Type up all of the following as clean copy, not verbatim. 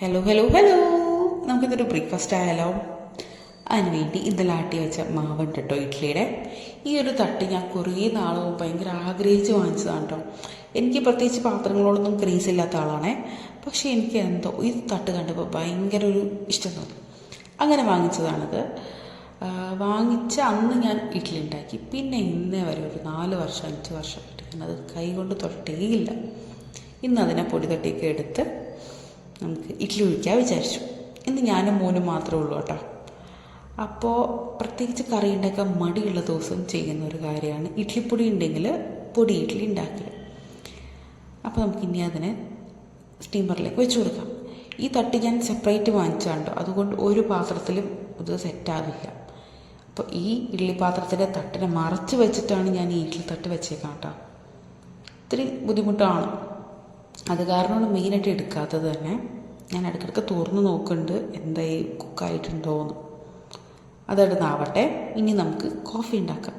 Hello hello hello, നമുക്കിതൊരു breakfast ആയാലോ? അതിനുവേണ്ടി ഇന്നലെ ആട്ടി വെച്ച മാവുണ്ട് കേട്ടോ ഇഡ്ഡലിയുടെ. ഈ ഒരു തട്ട് ഞാൻ കുറേ നാൾ ഭയങ്കര ആഗ്രഹിച്ച് വാങ്ങിച്ചതാണ് കേട്ടോ. എനിക്ക് പ്രത്യേകിച്ച് പാത്രങ്ങളോടൊന്നും ക്രേസ് ഇല്ലാത്ത ആളാണേ. പക്ഷേ എനിക്ക് എന്തോ ഈ തട്ട് കണ്ടപ്പോൾ ഭയങ്കര ഒരു ഇഷ്ടം തോന്നി. അങ്ങനെ വാങ്ങിച്ചതാണിത്. വാങ്ങിച്ച അന്ന് ഞാൻ ഇഡ്ഡലി ഉണ്ടാക്കി. പിന്നെ ഇന്നേ വരെ ഒരു 4 വർഷം 5 വർഷം അത് കൈ കൊണ്ട് തൊട്ടേയില്ല. ഇന്ന് അതിനെ പൊടി തട്ടിയൊക്കെ എടുത്ത് നമുക്ക് ഇഡ്ഡലി ഒഴിക്കാൻ വിചാരിച്ചു. ഇന്ന് ഞാനും മോനും മാത്രമേ ഉള്ളൂ കേട്ടോ. അപ്പോൾ പ്രത്യേകിച്ച് കറി ഉണ്ടാക്കാൻ മടിയുള്ള ദിവസം ചെയ്യുന്ന ഒരു കാര്യമാണ് ഇഡ്ഡലിപ്പൊടി ഉണ്ടെങ്കിൽ പൊടി ഇഡ്ഡലി ഉണ്ടാക്കുക. അപ്പോൾ നമുക്ക് ഇനി അതിനെ സ്റ്റീമറിലേക്ക് വെച്ച് കൊടുക്കാം. ഈ തട്ട് ഞാൻ സെപ്പറേറ്റ് വാങ്ങിച്ചാണ്ടോ, അതുകൊണ്ട് ഒരു പാത്രത്തിലും ഇത് സെറ്റാകില്ല. അപ്പോൾ ഈ ഇഡ്ഡലി പാത്രത്തിൻ്റെ തട്ടിനെ മറച്ച് വെച്ചിട്ടാണ് ഞാൻ ഈ ഇഡ്ഡലി തട്ട് വെച്ചേക്കാം കേട്ടോ. ഇത്തിരി ബുദ്ധിമുട്ടാണ്, അത് കാരണമാണ് മെയിനായിട്ട് എടുക്കാത്തത് തന്നെ. ഞാൻ ഇടയ്ക്കിടയ്ക്ക് തുറന്ന് നോക്കുന്നുണ്ട് എന്തായി കുക്കായിട്ടുണ്ടോയെന്ന്. അതെടുന്നാവട്ടെ. ഇനി നമുക്ക് കോഫി ഉണ്ടാക്കാം.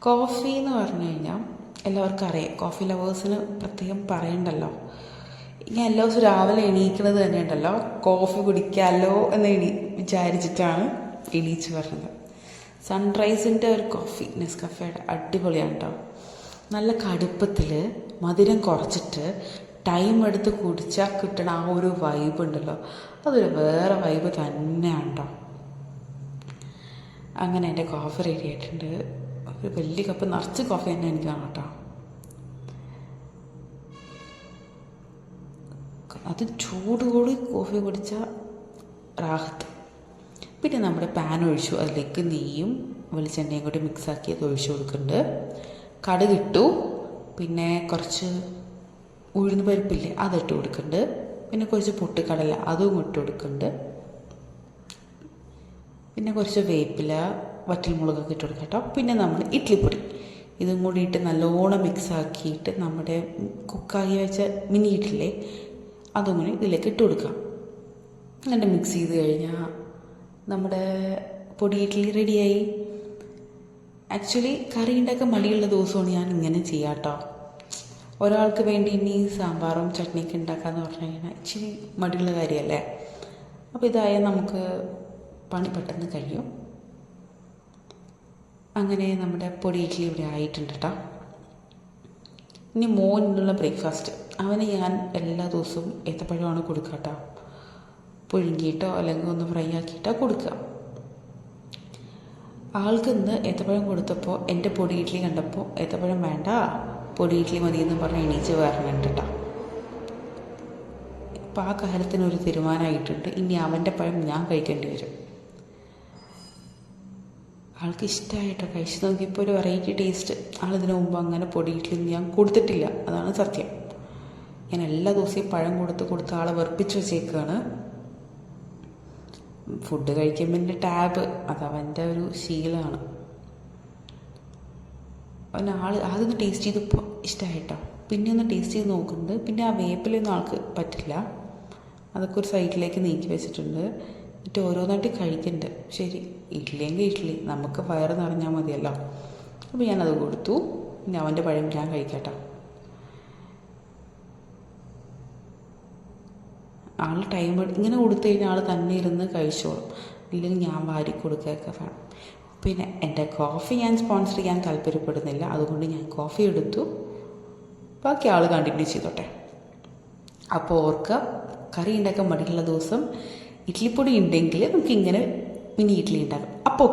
കോഫി എന്ന് പറഞ്ഞു കഴിഞ്ഞാൽ എല്ലാവർക്കും അറിയാം, കോഫി ലവേഴ്സിന് പ്രത്യേകം പറയണ്ടല്ലോ. ഞാൻ എല്ലാ ദിവസവും രാവിലെ എണീക്കുന്നത് തന്നെ ഉണ്ടല്ലോ കോഫി കുടിക്കാമല്ലോ എന്ന് വിചാരിച്ചിട്ടാണ് എണീച്ച് വരുന്നത്. സൺറൈസിൻ്റെ ഒരു കോഫി നെസ്കഫേയുടെ അടിപൊളിയാണ് കേട്ടോ. നല്ല കടുപ്പത്തിൽ മധുരം കുറച്ചിട്ട് ടൈം എടുത്ത് കുടിച്ചാൽ കിട്ടണ ആ ഒരു വൈബ് ഉണ്ടല്ലോ, അതൊരു വേറെ വൈബ് തന്നെയാണ് കേട്ടോ. അങ്ങനെ എൻ്റെ കോഫി റെഡി ആയിട്ടുണ്ട്. ഒരു വലിയ കപ്പ് നിറച്ച് കോഫി തന്നെ എനിക്ക് കാണാം കേട്ടോ. അത് ചൂടോട് കോഫി കുടിച്ചാൽ റാഹത്ത്. പിന്നെ നമ്മുടെ പാൻ ഒഴിച്ചു, അതിലേക്ക് നെയ്യും വെളിച്ചെണ്ണയും കൂടി മിക്സാക്കി അത് ഒഴിച്ചു കൊടുക്കുന്നുണ്ട്. കടുകിട്ടു, പിന്നെ കുറച്ച് ഉഴുന്ന് പരിപ്പില്ലേ അതിട്ട് കൊടുക്കുന്നുണ്ട്. പിന്നെ കുറച്ച് പൊട്ടുകടല അതും ഇട്ട് കൊടുക്കുന്നുണ്ട്. പിന്നെ കുറച്ച് വേപ്പില വറ്റൽമുളകൊക്കെ ഇട്ട് കൊടുക്കാം കേട്ടോ. പിന്നെ നമ്മൾ ഇഡ്ഡലിപ്പൊടി ഇതും കൂടി ഇട്ട് നല്ലോണം മിക്സാക്കിയിട്ട് നമ്മുടെ കുക്കാക്കി വെച്ച മിനി ഇഡ്ഡലി അതും കൂടി ഇതിലേക്ക് ഇട്ട് കൊടുക്കാം. എന്നിട്ട് മിക്സ് ചെയ്ത് കഴിഞ്ഞാൽ നമ്മുടെ പൊടി ഇഡ്ഡലി റെഡിയായി. ആക്ച്വലി കറി ഉണ്ടാക്കാൻ മടിയുള്ള ദിവസമാണ് ഞാൻ ഇങ്ങനെ ചെയ്യാം കേട്ടോ. ഒരാൾക്ക് വേണ്ടി ഇനി സാമ്പാറും ചട്നിയൊക്കെ ഉണ്ടാക്കാമെന്ന് പറഞ്ഞു കഴിഞ്ഞാൽ ഇച്ചിരി മടിയുള്ള കാര്യമല്ലേ. അപ്പോൾ ഇതായാൽ നമുക്ക് പണി പെട്ടെന്ന് കഴിയും. അങ്ങനെ നമ്മുടെ പൊടി ഇഡ്ഡലി ഇവിടെ ആയിട്ടുണ്ട് കേട്ടോ. ഇനി മോനുള്ള ബ്രേക്ക്ഫാസ്റ്റ്, അവന് ഞാൻ എല്ലാ ദിവസവും ഏത്തപ്പഴമാണ് കൊടുക്കുക കേട്ടോ. പുഴുങ്ങിയിട്ടോ അല്ലെങ്കിൽ ഒന്ന് ഫ്രൈ ആക്കിയിട്ടോ കൊടുക്കുക. ആൾക്ക് ഇന്ന് ഏത്തപ്പഴം കൊടുത്തപ്പോൾ എൻ്റെ പൊടി ഇഡ്ഡലി കണ്ടപ്പോൾ ഏത്തപ്പഴം വേണ്ട പൊടി ഇഡ്ഡലി മതിയെന്ന് പറഞ്ഞ് എണീച്ച് വരണുണ്ട് കേട്ടോ. ഇപ്പം ആ കാര്യത്തിനൊരു തീരുമാനമായിട്ടുണ്ട്. ഇനി അവൻ്റെ പഴം ഞാൻ കഴിക്കേണ്ടി വരും. ആൾക്ക് ഇഷ്ടമായിട്ടോ, കഴിച്ച് നോക്കിയപ്പോൾ ഒരു വെറൈറ്റി ടേസ്റ്റ്. ആളിതിനു മുമ്പ് അങ്ങനെ പൊടി ഇഡ്ഡലി ഞാൻ കൊടുത്തിട്ടില്ല, അതാണ് സത്യം. ഞാൻ എല്ലാ ദിവസവും പഴം കൊടുത്ത് ആളെ വെറുപ്പിച്ച് വെച്ചേക്കാണ്. ഫുഡ് കഴിക്കുമ്പോൾ എൻ്റെ ടാബ് അതവൻ്റെ ഒരു ശീലമാണ്. അവൻ ആദ്യം ടേസ്റ്റ് ചെയ്തപ്പോൾ ഇഷ്ടമായിട്ടോ. പിന്നെ ഒന്ന് ടേസ്റ്റ് ചെയ്ത് നോക്കുന്നുണ്ട്. പിന്നെ ആ വേപ്പിലൊന്നും ആൾക്ക് പറ്റില്ല, അതൊക്കെ ഒരു സൈഡിലേക്ക് നീക്കി വെച്ചിട്ടുണ്ട്. എന്നിട്ട് ഓരോന്നായിട്ട് കഴിക്കുന്നുണ്ട്. ശരി, ഇഡ്ഡലിയെങ്കിൽ ഇഡ്ഡലി, നമുക്ക് വയറ് നിറഞ്ഞാൽ മതിയല്ലോ. അപ്പോൾ ഞാനത് കൊടുത്തു. പിന്നെ അവൻ്റെ പഴം ഞാൻ കഴിക്കട്ടോ. ആൾ ടൈം ഇങ്ങനെ കൊടുത്തു കഴിഞ്ഞാൽ ആൾ തന്നെ ഇരുന്ന് കഴിച്ചോളും, ഇല്ലെങ്കിൽ ഞാൻ വാരി കൊടുക്കുകയൊക്കെ വേണം. പിന്നെ എൻ്റെ കോഫി ഞാൻ സ്പോൺസർ ചെയ്യാൻ താല്പര്യപ്പെടുന്നില്ല, അതുകൊണ്ട് ഞാൻ കോഫി എടുത്തു. ബാക്കി ആൾ കണ്ടിന്യൂ ചെയ്തോട്ടെ. അപ്പോൾ ഓർക്കുക, കറി ഉണ്ടാക്കാൻ മടിയുള്ള ദിവസം ഇഡ്ഡലിപ്പൊടി ഉണ്ടെങ്കിൽ നമുക്കിങ്ങനെ മിനി ഇഡ്ഡലി ഉണ്ടാക്കാം. അപ്പോൾ